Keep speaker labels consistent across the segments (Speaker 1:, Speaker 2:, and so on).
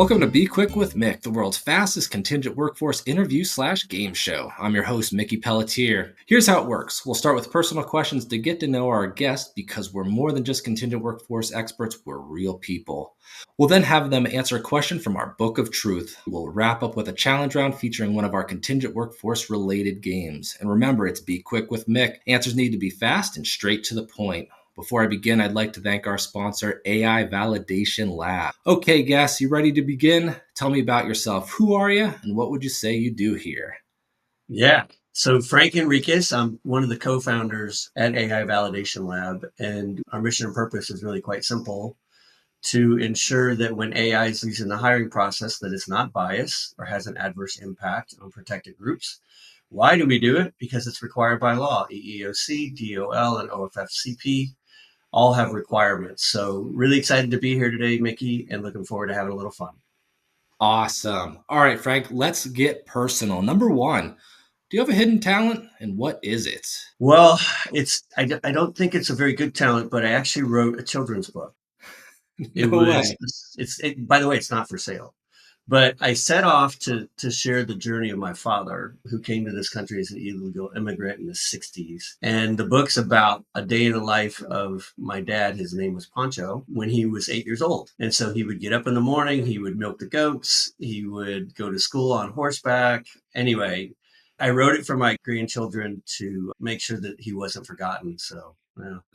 Speaker 1: Welcome to Be Quick with Mick, the world's fastest contingent workforce interview/game show. I'm your host, Mickey Pelletier. Here's how it works. We'll start with personal questions to get to know our guest because we're more than just contingent workforce experts, we're real people. We'll then have them answer a question from our book of truth. We'll wrap up with a challenge round featuring one of our contingent workforce related games. And remember, it's Be Quick with Mick. Answers need to be fast and straight to the point. Before I begin, I'd like to thank our sponsor, AI Validation Lab. Okay, guests, you ready to begin? Tell me about yourself. Who are you, and what would you say you do here?
Speaker 2: Yeah. So Frank Enriquez, I'm one of the co-founders at AI Validation Lab, and our mission and purpose is really quite simple: to ensure that when AI is used in the hiring process, that it's not biased or has an adverse impact on protected groups. Why do we do it? Because it's required by law. EEOC, DOL, and OFFCP all have requirements. So really excited to be here today, Mickey, and looking forward to having a little fun.
Speaker 1: Awesome. All right, Frank, let's get personal. Number one, do you have a hidden talent, and what is it?
Speaker 2: Well, I don't think it's a very good talent, but I actually wrote a children's book.
Speaker 1: No way.
Speaker 2: By the way, it's not for sale. But I set off to share the journey of my father, who came to this country as an illegal immigrant in the 60s. And the book's about a day in the life of my dad. His name was Pancho, when he was 8 years old. And so he would get up in the morning, he would milk the goats, he would go to school on horseback. Anyway, I wrote it for my grandchildren to make sure that he wasn't forgotten. So,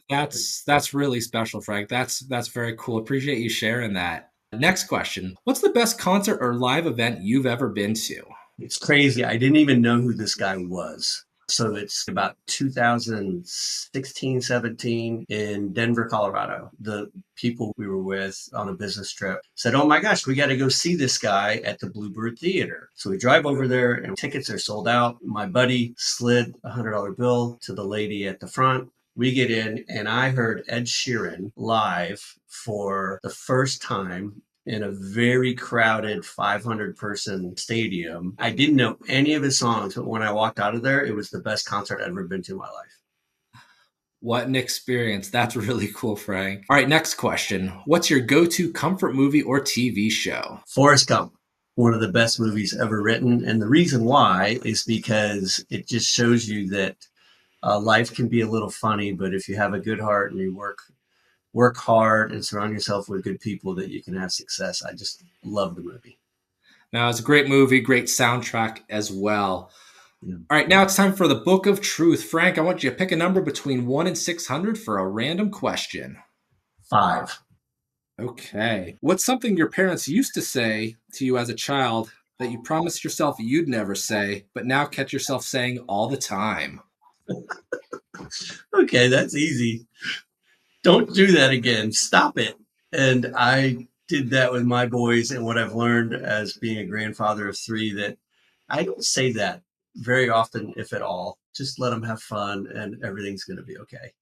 Speaker 2: yeah.
Speaker 1: That's really special, Frank. That's very cool. Appreciate you sharing that. Next question. What's the best concert or live event you've ever been to?
Speaker 2: It's crazy. I didn't even know who this guy was. So it's about 2016, 17 in Denver, Colorado. The people we were with on a business trip said, "Oh my gosh, we got to go see this guy at the Bluebird Theater." So we drive over there and tickets are sold out. My buddy slid a $100 bill to the lady at the front. We get in and I heard Ed Sheeran live for the first time in a very crowded 500-person stadium. I didn't know any of his songs, but when I walked out of there, it was the best concert I'd ever been to in my life.
Speaker 1: What an experience. That's really cool, Frank. All right, next question. What's your go-to comfort movie or TV show?
Speaker 2: Forrest Gump, one of the best movies ever written. And the reason why is because it just shows you that life can be a little funny, but if you have a good heart and you work hard and surround yourself with good people, that you can have success. I just love the movie.
Speaker 1: Now, it's a great movie, great soundtrack as well.
Speaker 2: Yeah.
Speaker 1: All right, now it's time for the Book of Truth. Frank, I want you to pick a number between 1 and 600 for a random question.
Speaker 2: 5.
Speaker 1: Okay. What's something your parents used to say to you as a child that you promised yourself you'd never say, but now catch yourself saying all the time?
Speaker 2: Okay, that's easy. Don't do that again. Stop it. And I did that with my boys. And what I've learned as being a grandfather of 3, that I don't say that very often, if at all. Just let them have fun and everything's going to be okay.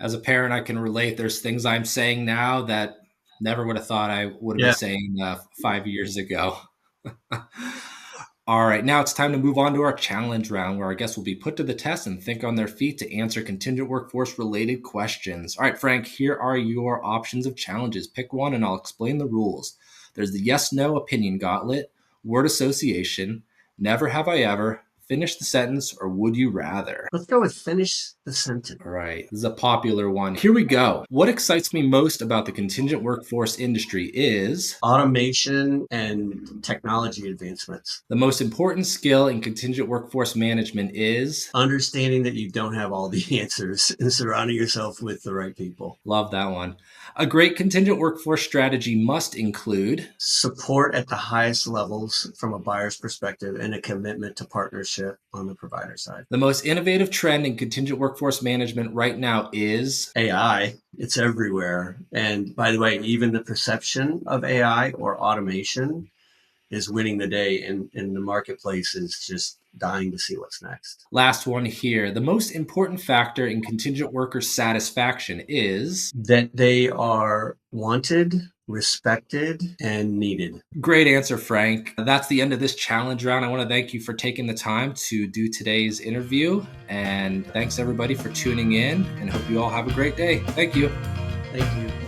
Speaker 1: As a parent, I can relate. There's things I'm saying now that never would have thought I would have been saying 5 years ago. All right, now it's time to move on to our challenge round, where our guests will be put to the test and think on their feet to answer contingent workforce related questions. All right, Frank, here are your options of challenges. Pick one and I'll explain the rules. There's the yes/no opinion gauntlet, word association, never have I ever, finish the sentence, or would you rather?
Speaker 2: Let's go with finish the sentence.
Speaker 1: All right, this is a popular one. Here we go. What excites me most about the contingent workforce industry is
Speaker 2: automation and technology advancements.
Speaker 1: The most important skill in contingent workforce management is
Speaker 2: understanding that you don't have all the answers and surrounding yourself with the right people.
Speaker 1: Love that one. A great contingent workforce strategy must include
Speaker 2: support at the highest levels from a buyer's perspective and a commitment to partnership on the provider side.
Speaker 1: The most innovative trend in contingent workforce management right now is
Speaker 2: AI. It's everywhere. And by the way, even the perception of AI or automation is winning the day, and the marketplace is just dying to see what's next.
Speaker 1: Last one here. The most important factor in contingent workers' satisfaction is
Speaker 2: that they are wanted, respected, and needed.
Speaker 1: Great answer, Frank. That's the end of this challenge round. I want to thank you for taking the time to do today's interview. And thanks everybody for tuning in, and hope you all have a great day. Thank you.
Speaker 2: Thank you.